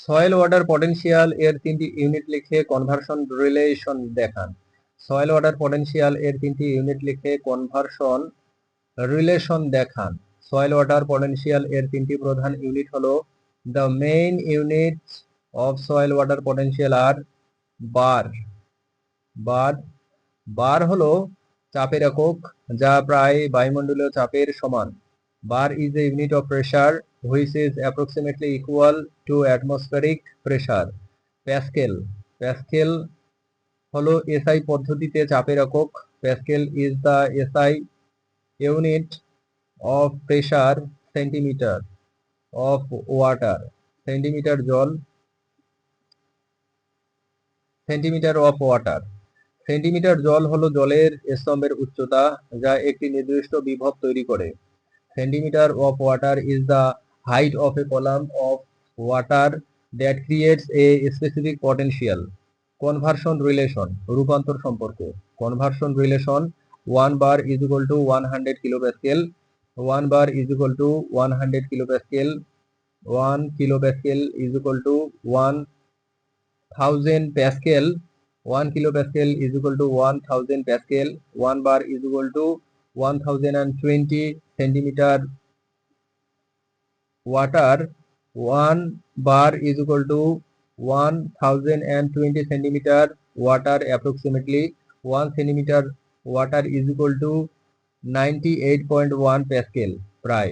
Soil water potential এর তিনটি unit লিখে কনভার্সন রিলেশন দেখান। সয়েল ওয়াটার পটেনশিয়াল এর তিনটি ইউনিট লিখে কনভার্সন রিলেশন দেখান। সয়েল ওয়াটার পটেনশিয়াল এর তিনটি প্রধান ইউনিট হলো the main units of soil water potential আর বার। বার বার হলো চাপের একক, যা প্রায় বায়ুমণ্ডলীয় চাপের সমান। Bar is a unit of pressure which is approximately equal to atmospheric pressure. Pascal Pascal হলো এসআই পদ্ধতিতে চাপের একক। Pascal is the SI unit of pressure centimeter of water. Centimetre জল, সেন্টিমিটার অফ ওয়াটার। সেন্টিমিটার জল হলো জলের স্তম্ভের উচ্চতা, যা একটি নির্দিষ্ট বিভব তৈরি করে। Centimetre of water is the height of A column of water that creates a specific potential. Conversion relation, রূপান্তর সম্পর্ক। Conversion relation, 1 bar is equal to 100 kilopascal, 1 bar is equal to 100 kilopascal, 1 kilopascal is equal to 1000 pascal, 1 kilopascal is equal to 1000 pascal, 1 bar is equal to 1020 centimeter water, 1 bar is equal to 1020 centimeter water approximately, 1 centimeter water is equal to 98.1 pascal প্রায়,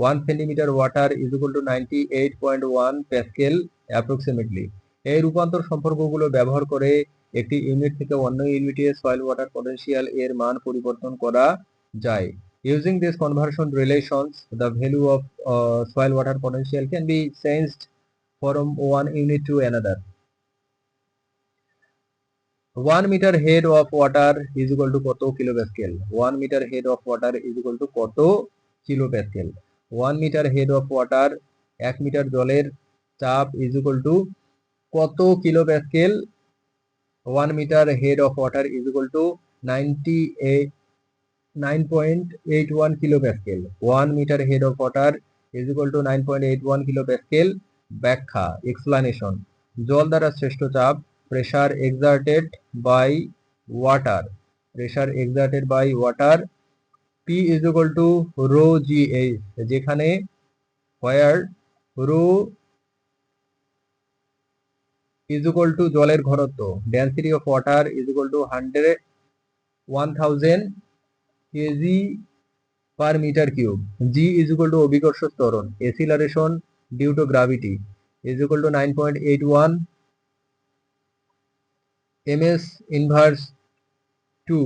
1 centimeter water is equal to 98.1 pascal approximately। এই রূপান্তর সম্পর্কগুলো ব্যবহার করে একটি unit থেকে অন্য ইউনিটে সয়েল ওয়াটার পটেনশিয়াল এর মান পরিবর্তন করা যায়। Using these conversion relations, the value of soil water potential can be changed from one unit to another. 1 meter head of water is equal to কত kilopascal? 1 meter head of water is equal to কত kilopascal? 1 meter head of water, 1 metre জলের চাপ is equal to কত kilopascal? 1 meter head of water is equal to 9.81 kilopascal. 1 meter head of water is equal to 9.81 kilopascal. ব্যাখ্যা, explanation. জল দ্বারা সৃষ্ট চাপ, pressure exerted by water. Pressure exerted by water. P is equal to rho GH, যেখানে where rho is equal to জলের ঘনত্ব, density of water is equal to 1000 kg per meter cube, G is equal to অভিকর্ষ ত্বরণ, acceleration due to gravity is equal to 9.81 ms inverse 2,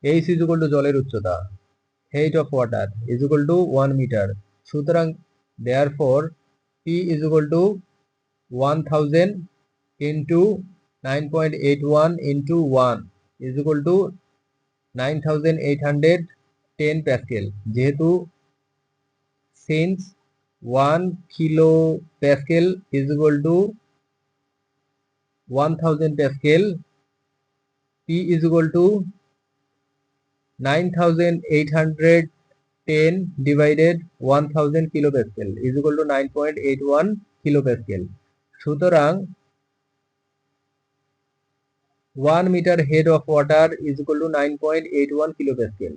H is equal to জলের উচ্চতা, height of water is equal to 1 meter। সুতরাং therefore P is equal to 1000 into 9.81 into 1 is equal to 9810 pascal। যেহেতু since 1 kilopascal is equal to 1000 pascal, P is equal to 9810 divided 1000 kilopascal is equal to 9.81 kilopascal। সুতরাং 1 meter head of water is equal to 9.81 kilopascal।